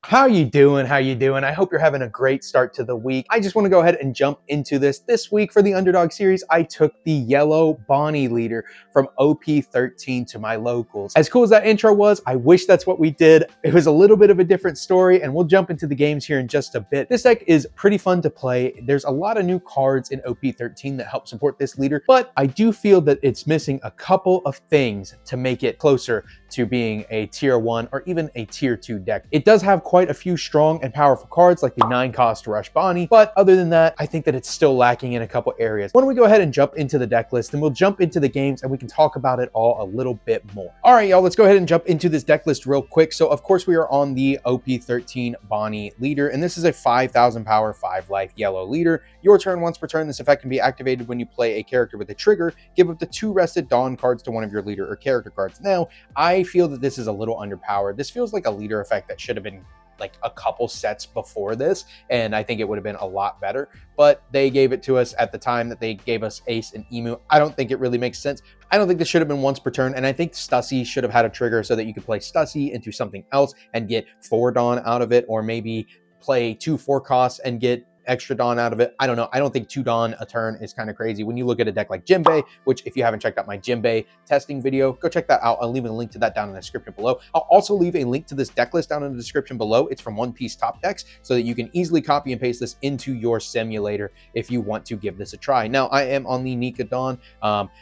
How you doing? How you doing? I hope you're having a great start to the week. I just want to go ahead and jump into this. This week for the Underdog series, I took the yellow Bonney leader from OP13 to my locals. As cool as that intro was, I wish that's what we did. It was a little bit of a different story, and we'll jump into the games here in just a bit. This deck is pretty fun to play. There's a lot of new cards in OP13 that help support this leader, but I do feel that it's missing a couple of things to make it closer to being a tier 1 or even a tier 2 deck. It does have quite a few strong and powerful cards like the 9-cost Rush Bonney, but other than that, I think that it's still lacking in a couple areas. Why don't we go ahead and jump into the deck list, and we'll jump into the games and we can talk about it all a little bit more. All right, y'all, let's go ahead and jump into this deck list real quick. So of course we are on the OP13 Bonney leader, and this is a 5,000 power, 5 life yellow leader. Your turn, once per turn, this effect can be activated when you play a character with a trigger. Give up to 2 rested Dawn cards to one of your leader or character cards. Now, I feel that this is a little underpowered. This feels like a leader effect that should have been like a couple sets before this, and I think it would have been a lot better, but they gave it to us at the time that they gave us Ace and Emu. I don't think it really makes sense. I don't think this should have been once per turn, and I think Stussy should have had a trigger so that you could play Stussy into something else and get 4 Dawn out of it, or maybe play 2 4 costs and get extra Dawn out of it. I don't know. I don't think 2 Dawn a turn is kind of crazy. When you look at a deck like Jinbei, which if you haven't checked out my Jinbei testing video, go check that out. I'll leave a link to that down in the description below. I'll also leave a link to this deck list down in the description below. It's from One Piece Top Decks, so that you can easily copy and paste this into your simulator if you want to give this a try. Now, I am on the Nika Dawn.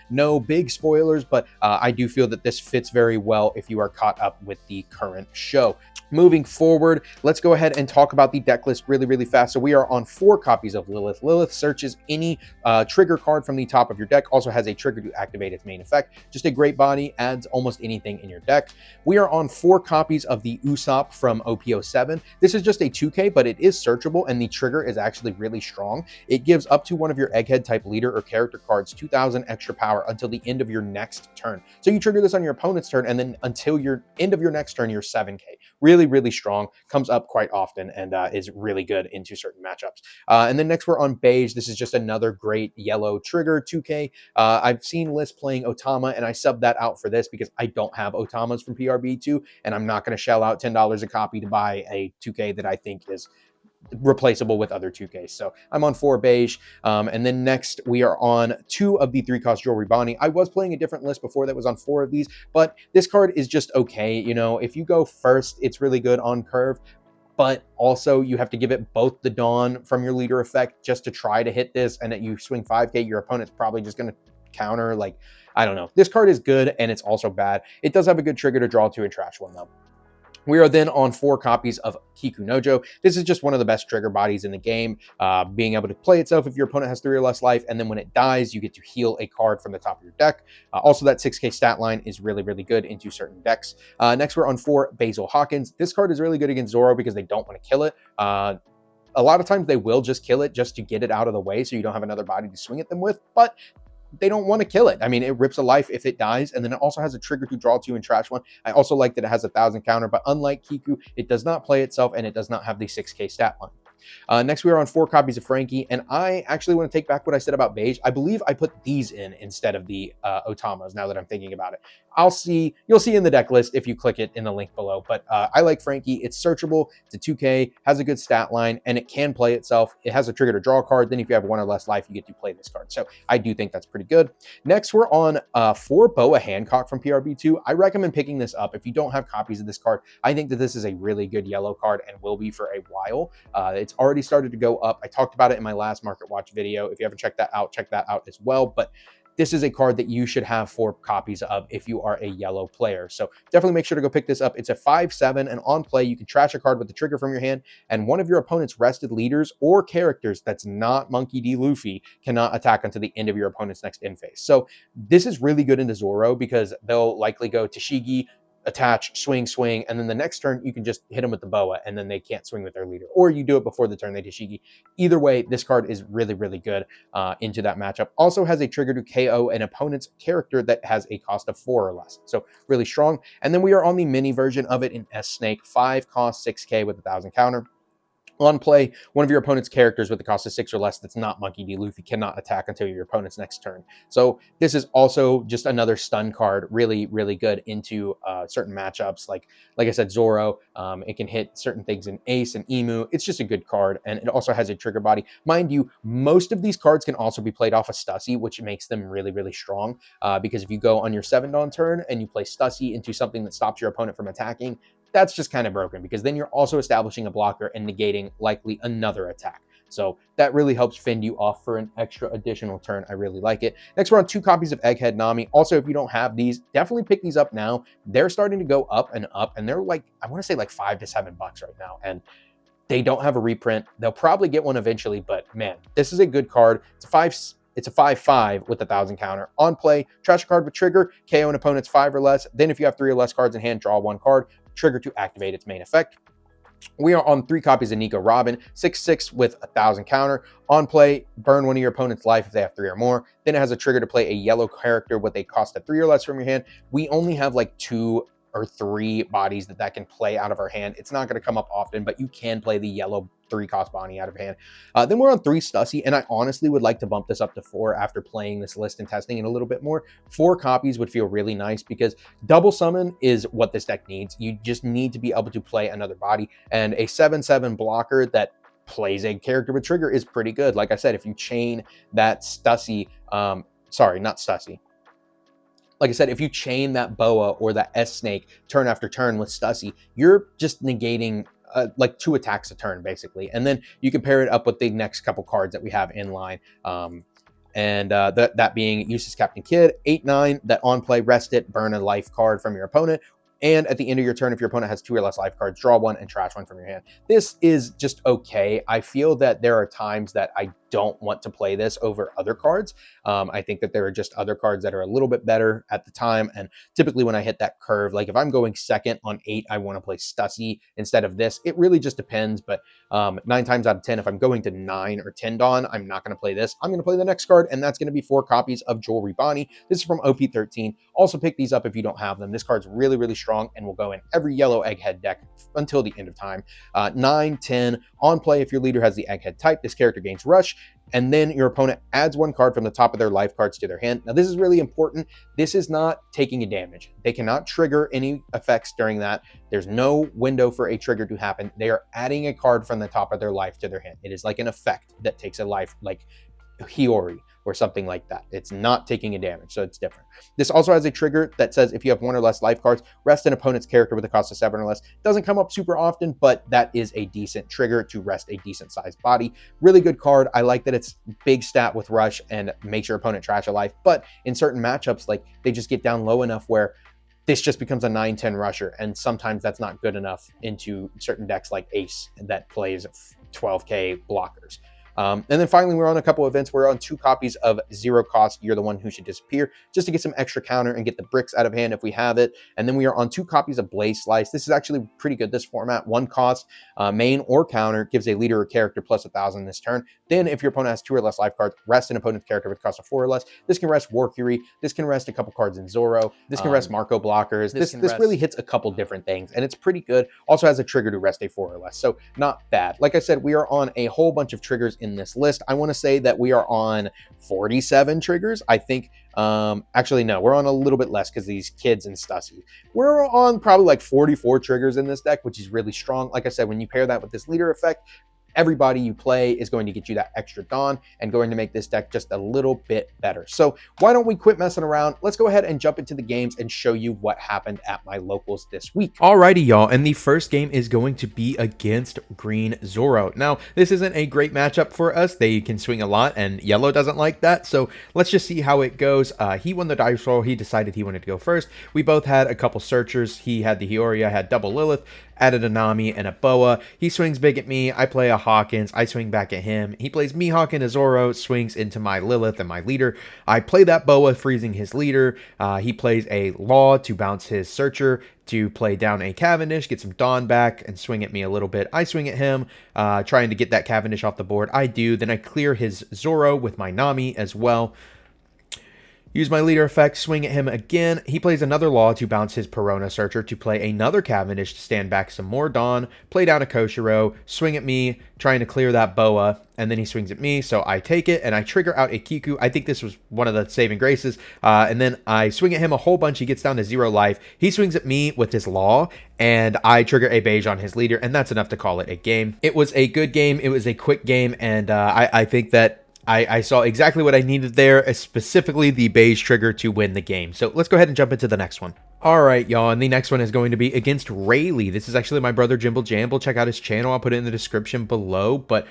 No big spoilers, but I do feel that this fits very well if you are caught up with the current show. Moving forward, let's go ahead and talk about the deck list really fast. So we are on 4 copies of Lilith. Lilith searches any trigger card from the top of your deck, also has a trigger to activate its main effect. Just a great body, adds almost anything in your deck. We are on 4 copies of the Usopp from OP07. This is just a 2K, but it is searchable, and the trigger is actually really strong. It gives up to one of your Egghead type leader or character cards 2,000 extra power until the end of your next turn. So you trigger this on your opponent's turn, and then until your end of your next turn, you're 7K. Really strong, comes up quite often, and is really good into certain matchups. And then next we're on Beige. This is just another great yellow trigger, 2K. I've seen lists playing Otama, and I subbed that out for this because I don't have Otamas from PRB2, and I'm not going to shell out $10 a copy to buy a 2K that I think is replaceable with other 2Ks. So I'm on 4 Beige. And then next we are on 2 of the 3-cost Jewelry Bonney. I was playing a different list before that was on 4 of these, but this card is just okay. You know, if you go first, it's really good on curve, but also you have to give it both the Dawn from your leader effect just to try to hit this, and that you swing 5K, your opponent's probably just going to counter. Like, I don't know. This card is good, and it's also bad. It does have a good trigger to draw to and trash one, though. We are then on 4 copies of Kiku Nojo. This is just one of the best trigger bodies in the game, being able to play itself if your opponent has 3 or less life, and then when it dies, you get to heal a card from the top of your deck. Also, that 6K stat line is really good into certain decks. Next, we're on 4 Basil Hawkins. This card is really good against Zoro because they don't want to kill it. A lot of times they will just kill it just to get it out of the way so you don't have another body to swing at them with, but they don't want to kill it. I mean, it rips a life if it dies, and then it also has a trigger to draw 2 and trash 1. I also like that it has 1,000 counter, but unlike Kiku, it does not play itself, and it does not have the 6K stat line. Next, we are on 4 copies of Frankie, and I actually want to take back what I said about Beige. I believe I put these in instead of the Otamas, now that I'm thinking about it. You'll see in the deck list if you click it in the link below, but I like Frankie. It's searchable, it's a 2K, has a good stat line, and it can play itself. It has a trigger to draw a card, then if you have 1 or less life, you get to play this card. So I do think that's pretty good. Next, we're on 4 Boa Hancock from PRB2. I recommend picking this up if you don't have copies of this card. I think that this is a really good yellow card and will be for a while. It's already started to go up. I talked about it in my last Market Watch video. If you haven't checked that out, check that out as well. But this is a card that you should have 4 copies of if you are a yellow player. So definitely make sure to go pick this up. It's a 5/7, and on play, you can trash a card with the trigger from your hand, and one of your opponent's rested leaders or characters that's not Monkey D. Luffy cannot attack until the end of your opponent's next end phase. So this is really good into Zoro because they'll likely go Tashigi, attach, swing, and then the next turn you can just hit them with the boa, and then they can't swing with their leader. Or you do it before the turn they Tashigi. Either way, this card is really good into that matchup. Also has a trigger to KO an opponent's character that has a cost of 4 or less. So really strong. And then we are on the mini version of it in S Snake, 5 cost, 6K with 1,000 counter. On play, one of your opponent's characters with the cost of 6 or less that's not Monkey D. Luffy cannot attack until your opponent's next turn. So this is also just another stun card, really, really good into certain matchups. Like I said, Zoro, it can hit certain things in Ace and Emu. It's just a good card, and it also has a trigger body. Mind you, most of these cards can also be played off of Stussy, which makes them really, really strong, because if you go on your 7-Dawn turn and you play Stussy into something that stops your opponent from attacking, that's just kind of broken, because then you're also establishing a blocker and negating likely another attack. So that really helps fend you off for an extra additional turn. I really like it. Next, we're on 2 copies of Egghead Nami. Also, if you don't have these, definitely pick these up now. They're starting to go up, and they're like, I want to say like $5 to $7 right now. And they don't have a reprint. They'll probably get one eventually, but man, this is a good card. It's a 5/5 with 1,000 counter. On play, trash a card with trigger, KO an opponent's 5 or less. Then if you have 3 or less cards in hand, draw 1 card. Trigger to activate its main effect. We are on 3 copies of Nico Robin, 6/6 with 1,000 counter. On play, burn one of your opponent's life if they have 3 or more. Then it has a trigger to play a yellow character with a cost of 3 or less from your hand. We only have like 2 or 3 bodies that can play out of our hand. It's not going to come up often, but you can play the yellow 3-cost Bonnie out of hand. Then we're on 3 Stussy, and I honestly would like to bump this up to 4 after playing this list and testing it a little bit more. 4 copies would feel really nice, because double summon is what this deck needs. You just need to be able to play another body, and a 7/7 blocker that plays a character with trigger is pretty good. Like I said, if you chain that Stussy, sorry, not Stussy. Like I said, if you chain that Boa or that S-Snake turn after turn with Stussy, you're just negating like 2 attacks a turn, basically. And then you can pair it up with the next couple cards that we have in line. That being Eustace Captain Kidd, 8/9, that on play, rest it, burn a life card from your opponent. And at the end of your turn, if your opponent has 2 or less life cards, draw 1 and trash 1 from your hand. This is just okay. I feel that there are times that I don't want to play this over other cards. I think that there are just other cards that are a little bit better at the time. And typically when I hit that curve, like if I'm going second on 8, I want to play Stussy instead of this. It really just depends. But 9 times out of 10, if I'm going to 9 or 10 Dawn, I'm not going to play this. I'm going to play the next card, and that's going to be 4 copies of Jewelry Bonney. This is from OP13. Also pick these up if you don't have them. This card's really, really strong and will go in every yellow Egghead deck until the end of time. 9, 10, on play, if your leader has the Egghead type, this character gains Rush, and then your opponent adds 1 card from the top of their life cards to their hand. Now, this is really important. This is not taking a damage. They cannot trigger any effects during that. There's no window for a trigger to happen. They are adding a card from the top of their life to their hand. It is like an effect that takes a life, like Hiyori or something like that. It's not taking a damage, so it's different. This also has a trigger that says if you have 1 or less life cards, rest an opponent's character with a cost of 7 or less. Doesn't come up super often, but that is a decent trigger to rest a decent sized body. Really good card. I like that it's big stat with Rush and makes your opponent trash a life, but in certain matchups, like they just get down low enough where this just becomes a 9/10 rusher, and sometimes that's not good enough into certain decks like Ace that plays 12k blockers. And then finally, we're on a couple events. We're on 2 copies of 0 cost, You're the One Who Should Disappear, just to get some extra counter and get the bricks out of hand if we have it. And then we are on 2 copies of Blaze Slice. This is actually pretty good, this format. 1 cost, main or counter, gives a leader or character plus 1,000 this turn. Then if your opponent has 2 or less life cards, rest an opponent's character with cost of 4 or less. This can rest War Fury. This can rest a couple cards in Zoro. This can rest Marco blockers. This really hits a couple different things, and it's pretty good. Also has a trigger to rest a 4 or less, so not bad. Like I said, we are on a whole bunch of triggers in this list. I want to say that we are on 47 triggers. I think, actually, no, we're on a little bit less because these kids and Stussy. We're on probably like 44 triggers in this deck, which is really strong. Like I said, when you pair that with this leader effect, everybody you play is going to get you that extra Dawn and going to make this deck just a little bit better. So why don't we quit messing around? Let's go ahead and jump into the games and show you what happened at my locals this week. Alrighty, y'all, and the first game is going to be against Green Zoro. Now, this isn't a great matchup for us. They can swing a lot, and Yellow doesn't like that, so let's just see how it goes. He won the dice roll. He decided he wanted to go first. We both had a couple searchers. He had the Hiyori, I had double Lilith, added a Nami and a Boa. He swings big at me. I play a Hawkins. I swing back at him. He plays Mihawk and a Zoro, swings into my Lilith and my leader. I play that Boa, freezing his leader. He plays a Law to bounce his searcher, to play down a Cavendish, get some Dawn back, and swing at me a little bit. I swing at him, trying to get that Cavendish off the board. I do. Then I clear his Zoro with my Nami as well. Use my leader effect, swing at him again. He plays another Law to bounce his Perona Searcher to play another Cavendish to stand back some more Dawn, play down a Koshiro, swing at me, trying to clear that Boa, and then he swings at me, so I take it, and I trigger out a Kiku. I think this was one of the saving graces, and then I swing at him a whole bunch. He gets down to 0 life. He swings at me with his Law, and I trigger a beige on his leader, and that's enough to call it a game. It was a good game. It was a quick game, and I think that I saw exactly what I needed there, specifically the beige trigger to win the game. So let's go ahead and jump into the next one. All right, y'all, and the next one is going to be against Rayleigh. This is actually my brother Jimble Jamble. Check out his channel. I'll put it in the description below, but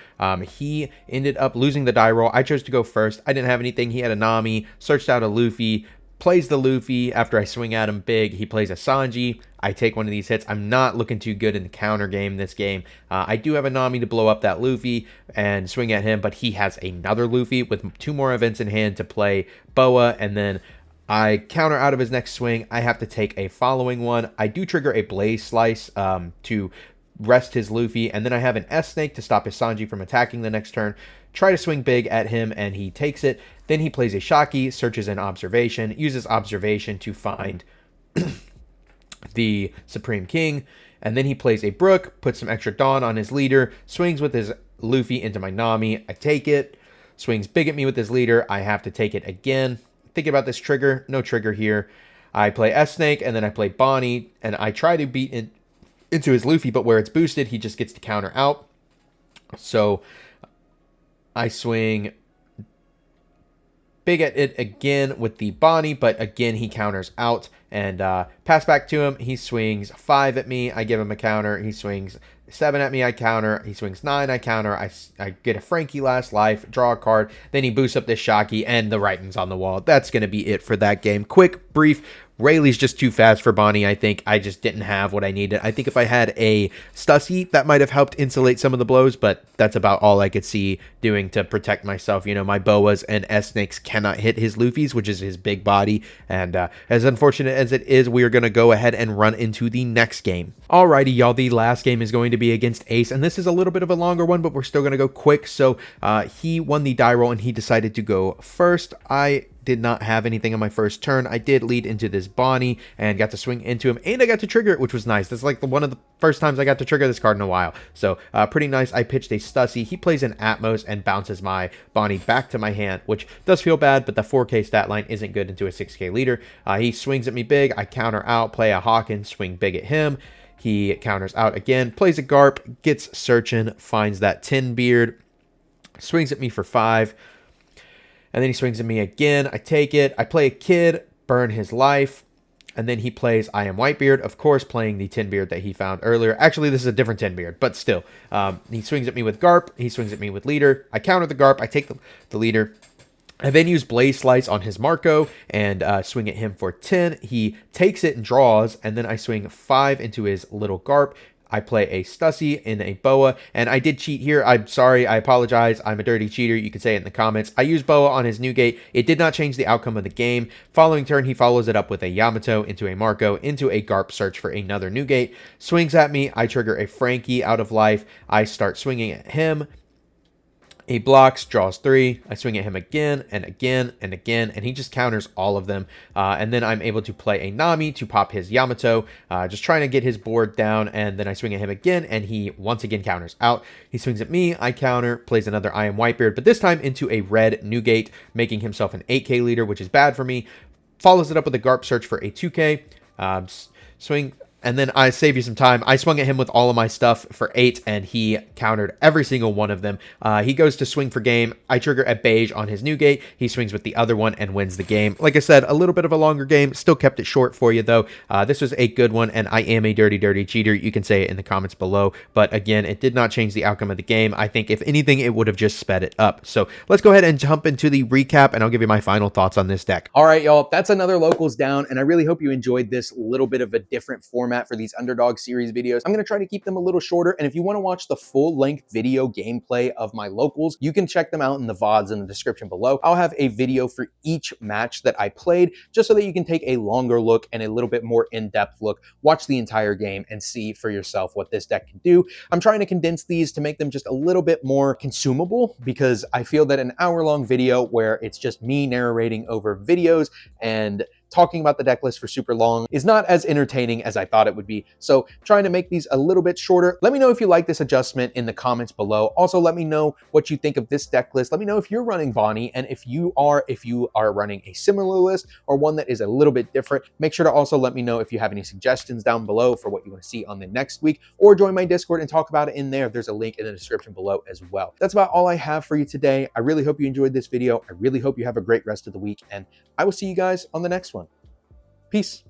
he ended up losing the die roll. I chose to go first. I didn't have anything. He had a Nami, searched out a Luffy, plays the Luffy. After I swing at him big, he plays a Sanji. I take one of these hits. I'm not looking too good in the counter game this game. I do have a Nami to blow up that Luffy and swing at him, but he has another Luffy with 2 more events in hand to play Boa, and then I counter out of his next swing. I have to take a following one. I do trigger a Blaze Slice to rest his Luffy, and then I have an S-Snake to stop his Sanji from attacking the next turn. Try to swing big at him, and he takes it. Then he plays a Shaki, searches an Observation, uses Observation to find the Supreme King, and then he plays a Brook, puts some extra Dawn on his leader, swings with his Luffy into my Nami. I take it, swings big at me with his leader. I have to take it again. Thinking about this trigger, no trigger here. I play S-Snake, and then I play Bonney, and I try to beat into his Luffy, but where it's boosted, he just gets to counter out. So I swing big at it again with the Bonney, but again, he counters out, and pass back to him. He swings 5 at me. I give him a counter. He swings 7 at me. I counter. He swings 9. I counter. I get a Frankie last life, draw a card. Then he boosts up this Shaki, and the writing's on the wall. That's going to be it for that game. Quick, brief. Rayleigh's just too fast for Bonney, I think. I just didn't have what I needed. I think if I had a Stussy, that might have helped insulate some of the blows, but that's about all I could see doing to protect myself. You know, my Boas and S-Snakes cannot hit his Luffy's, which is his big body, and as unfortunate as it is, we are going to go ahead and run into the next game. Alrighty, y'all, the last game is going to be against Ace, and this is a little bit of a longer one, but we're still going to go quick. So he won the die roll, and he decided to go first. I did not have anything on my first turn. I did lead into this Bonney and got to swing into him, and I got to trigger it, which was nice. That's like one of the first times I got to trigger this card in a while. So pretty nice. I pitched a Stussy. He plays an Atmos and bounces my Bonney back to my hand, which does feel bad, but the 4K stat line isn't good into a 6K leader. He swings at me big. I counter out, play a Hawkins, swing big at him. He counters out again, plays a Garp, gets searching, finds that Tin Beard, swings at me for 5. And then he swings at me again. I take it. I play a Kid, burn his life. And then he plays I Am Whitebeard, of course, playing the Tin Beard that he found earlier. Actually, this is a different Tin Beard, but still. He swings at me with Garp. He swings at me with Leader. I counter the Garp. I take the Leader. I then use Blaze Slice on his Marco and swing at him for 10. He takes it and draws, and then I swing 5 into his little Garp. I play a Stussy in a Boa, and I did cheat here. I'm sorry. I apologize. I'm a dirty cheater. You can say it in the comments. I used Boa on his Newgate. It did not change the outcome of the game. Following turn, he follows it up with a Yamato into a Marco, into a Garp search for another Newgate. Swings at me. I trigger a Frankie out of life. I start swinging at him. He blocks, draws 3. I swing at him again and again and again, and he just counters all of them. And then I'm able to play a Nami to pop his Yamato, just trying to get his board down. And then I swing at him again, and he once again counters out. He swings at me, I counter, plays another I Am Whitebeard, but this time into a red Newgate, making himself an 8K leader, which is bad for me. Follows it up with a Garp search for a 2K. Swing. And then I save you some time. I swung at him with all of my stuff for 8, and he countered every single one of them. He goes to swing for game. I trigger a beige on his Newgate. He swings with the other one and wins the game. Like I said, a little bit of a longer game. Still kept it short for you, though. This was a good one, and I am a dirty, dirty cheater. You can say it in the comments below. But again, it did not change the outcome of the game. I think, if anything, it would have just sped it up. So let's go ahead and jump into the recap, and I'll give you my final thoughts on this deck. All right, y'all. That's another locals down, and I really hope you enjoyed this little bit of a different format format for these Underdog series videos. I'm going to try to keep them a little shorter, and if you want to watch the full-length video gameplay of my locals, you can check them out in the VODs in the description below. I'll have a video for each match that I played, just so that you can take a longer look and a little bit more in-depth look, watch the entire game, and see for yourself what this deck can do. I'm trying to condense these to make them just a little bit more consumable, because I feel that an hour-long video where it's just me narrating over videos and talking about the deck list for super long is not as entertaining as I thought it would be. So trying to make these a little bit shorter. Let me know if you like this adjustment in the comments below. Also, let me know what you think of this deck list. Let me know if you're running Bonney, and if you are running a similar list or one that is a little bit different. Make sure to also let me know if you have any suggestions down below for what you want to see on the next week, or join my Discord and talk about it in there. There's a link in the description below as well. That's about all I have for you today. I really hope you enjoyed this video. I really hope you have a great rest of the week, and I will see you guys on the next one. Peace.